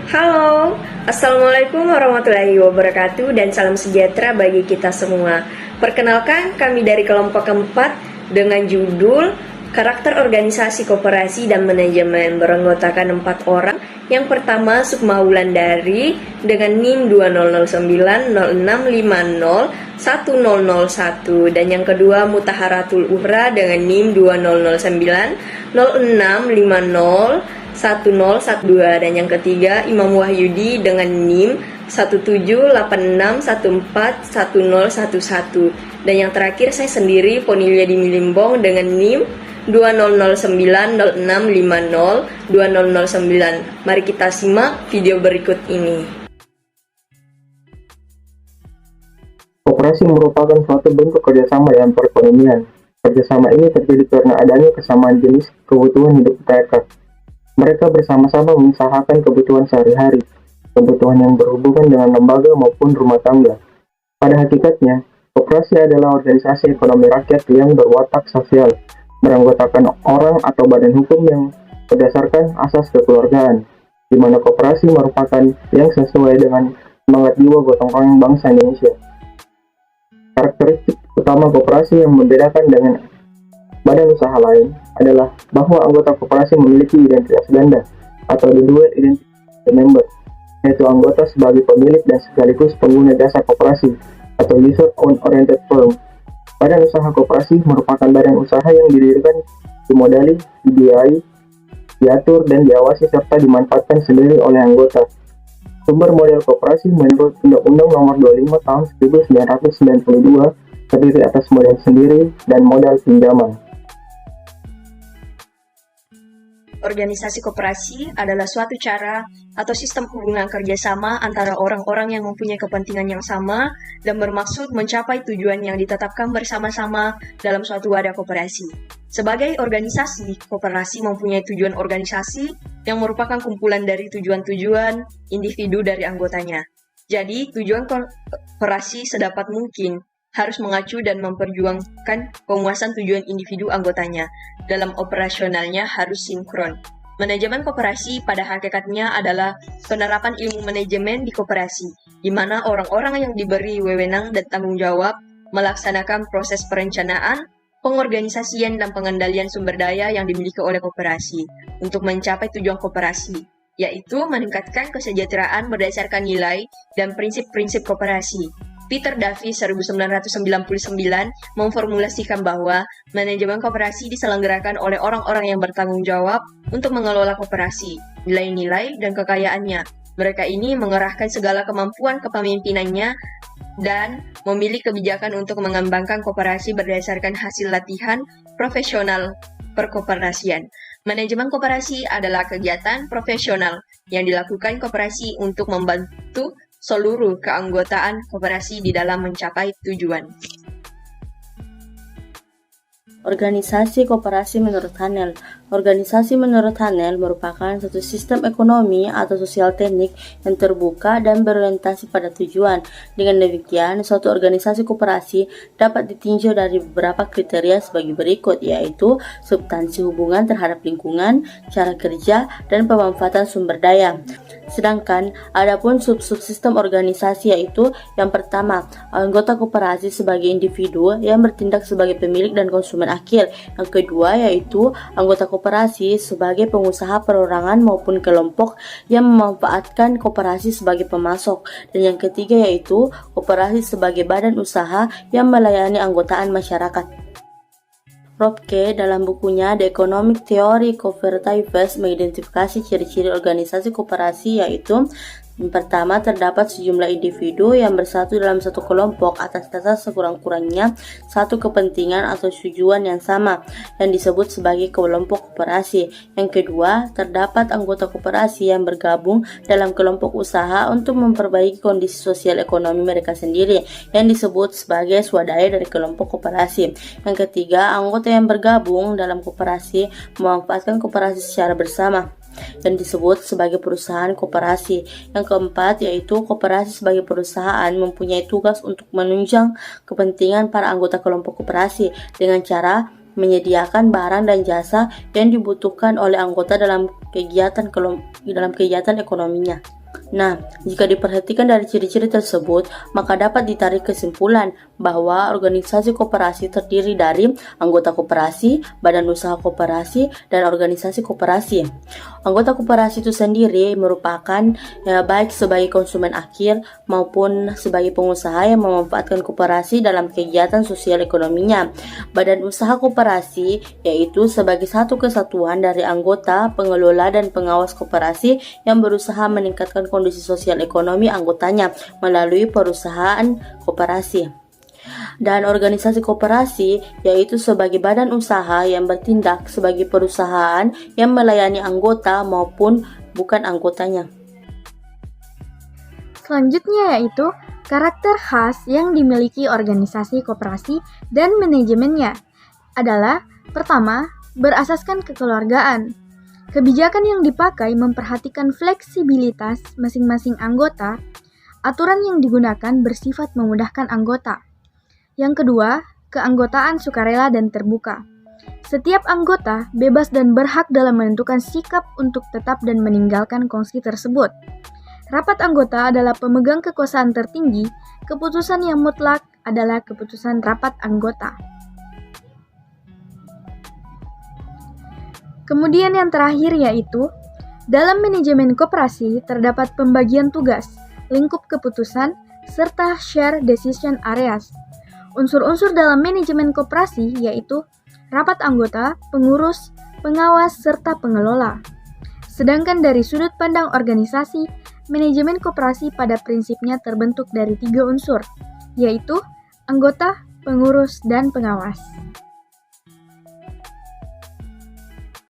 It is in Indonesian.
Halo, Assalamualaikum warahmatullahi wabarakatuh dan salam sejahtera bagi kita semua. Perkenalkan, kami dari kelompok keempat dengan judul Karakter Organisasi Koperasi dan Manajemen, beranggotakan 4 orang. Yang pertama Sukma Wulandari dengan NIM 200906501001, dan yang kedua Mutaharatul Uhra dengan NIM 200906501012, dan yang ketiga Imam Wahyudi dengan NIM 17086141011, dan yang terakhir saya sendiri Ponilia di Milimbong dengan NIM 200906502009. Mari kita simak video berikut ini. Koperasi merupakan suatu bentuk kerjasama dalam perekonomian. Kerjasama ini terjadi karena adanya kesamaan jenis kebutuhan hidup mereka. Mereka bersama-sama mengusahakan kebutuhan sehari-hari, kebutuhan yang berhubungan dengan lembaga maupun rumah tangga. Pada hakikatnya, koperasi adalah organisasi ekonomi rakyat yang berwatak sosial, beranggotakan orang atau badan hukum yang berdasarkan asas kekeluargaan, di mana koperasi merupakan yang sesuai dengan semangat jiwa gotong royong bangsa Indonesia. Karakteristik utama koperasi yang membedakan dengan badan usaha lain adalah bahwa anggota koperasi memiliki identitas ganda atau the dual identity member, yaitu anggota sebagai pemilik dan sekaligus pengguna jasa koperasi atau user-oriented firm. Badan usaha koperasi merupakan badan usaha yang didirikan, dimodali, dibiayai, diatur, dan diawasi serta dimanfaatkan sendiri oleh anggota. Sumber modal koperasi menurut Undang-Undang Nomor 25 Tahun 1992 terdiri atas modal sendiri dan modal pinjaman. Organisasi koperasi adalah suatu cara atau sistem hubungan kerjasama antara orang-orang yang mempunyai kepentingan yang sama dan bermaksud mencapai tujuan yang ditetapkan bersama-sama dalam suatu wadah koperasi. Sebagai organisasi, koperasi mempunyai tujuan organisasi yang merupakan kumpulan dari tujuan-tujuan individu dari anggotanya. Jadi, tujuan koperasi sedapat mungkin harus mengacu dan memperjuangkan pemuasan tujuan individu anggotanya. Dalam operasionalnya harus sinkron. Manajemen koperasi pada hakikatnya adalah penerapan ilmu manajemen di koperasi, di mana orang-orang yang diberi wewenang dan tanggung jawab melaksanakan proses perencanaan, pengorganisasian, dan pengendalian sumber daya yang dimiliki oleh koperasi untuk mencapai tujuan koperasi, yaitu meningkatkan kesejahteraan berdasarkan nilai dan prinsip-prinsip koperasi. Peter Davis 1999 memformulasikan bahwa manajemen koperasi diselenggarakan oleh orang-orang yang bertanggung jawab untuk mengelola koperasi, nilai-nilai, dan kekayaannya. Mereka ini mengerahkan segala kemampuan kepemimpinannya dan memilih kebijakan untuk mengembangkan koperasi berdasarkan hasil latihan profesional perkoperasian. Manajemen koperasi adalah kegiatan profesional yang dilakukan koperasi untuk membantu seluruh keanggotaan koperasi di dalam mencapai tujuan. Organisasi koperasi menurut Hanel. Organisasi menurut Hanel merupakan suatu sistem ekonomi atau sosial teknik yang terbuka dan berorientasi pada tujuan. Dengan demikian, suatu organisasi koperasi dapat ditinjau dari beberapa kriteria sebagai berikut, yaitu substansi hubungan terhadap lingkungan, cara kerja, dan pemanfaatan sumber daya. Sedangkan adapun subsistem organisasi, yaitu yang pertama, anggota koperasi sebagai individu yang bertindak sebagai pemilik dan konsumen akhir. Yang kedua, yaitu anggota koperasi sebagai pengusaha perorangan maupun kelompok yang memanfaatkan koperasi sebagai pemasok. Dan yang ketiga, yaitu koperasi sebagai badan usaha yang melayani anggotaan masyarakat. Robke dalam bukunya The Economic Theory Cooperatives mengidentifikasi ciri-ciri organisasi koperasi, yaitu yang pertama, terdapat sejumlah individu yang bersatu dalam satu kelompok atas dasar sekurang-kurangnya satu kepentingan atau tujuan yang sama yang disebut sebagai kelompok koperasi. Yang kedua, terdapat anggota koperasi yang bergabung dalam kelompok usaha untuk memperbaiki kondisi sosial ekonomi mereka sendiri yang disebut sebagai swadaya dari kelompok koperasi. Yang ketiga, anggota yang bergabung dalam koperasi memanfaatkan koperasi secara bersama yang disebut sebagai perusahaan koperasi. Yang keempat, yaitu koperasi sebagai perusahaan mempunyai tugas untuk menunjang kepentingan para anggota kelompok koperasi dengan cara menyediakan barang dan jasa yang dibutuhkan oleh anggota dalam kegiatan ekonominya. Nah, jika diperhatikan dari ciri-ciri tersebut, maka dapat ditarik kesimpulan bahwa organisasi koperasi terdiri dari anggota koperasi, badan usaha koperasi, dan organisasi koperasi. Anggota koperasi itu sendiri merupakan baik sebagai konsumen akhir maupun sebagai pengusaha yang memanfaatkan koperasi dalam kegiatan sosial ekonominya. Badan usaha koperasi yaitu sebagai satu kesatuan dari anggota, pengelola, dan pengawas koperasi yang berusaha meningkatkan kondisi sosial ekonomi anggotanya melalui perusahaan koperasi. Dan organisasi koperasi yaitu sebagai badan usaha yang bertindak sebagai perusahaan yang melayani anggota maupun bukan anggotanya. Selanjutnya yaitu karakter khas yang dimiliki organisasi koperasi dan manajemennya adalah pertama, berasaskan kekeluargaan. Kebijakan yang dipakai memperhatikan fleksibilitas masing-masing anggota. Aturan yang digunakan bersifat memudahkan anggota. Yang kedua, keanggotaan sukarela dan terbuka. Setiap anggota bebas dan berhak dalam menentukan sikap untuk tetap dan meninggalkan kongsi tersebut. Rapat anggota adalah pemegang kekuasaan tertinggi. Keputusan yang mutlak adalah keputusan rapat anggota. Kemudian yang terakhir yaitu, dalam manajemen koperasi terdapat pembagian tugas, lingkup keputusan, serta share decision areas. Unsur-unsur dalam manajemen koperasi yaitu rapat anggota, pengurus, pengawas, serta pengelola. Sedangkan dari sudut pandang organisasi, manajemen koperasi pada prinsipnya terbentuk dari 3 unsur, yaitu anggota, pengurus, dan pengawas.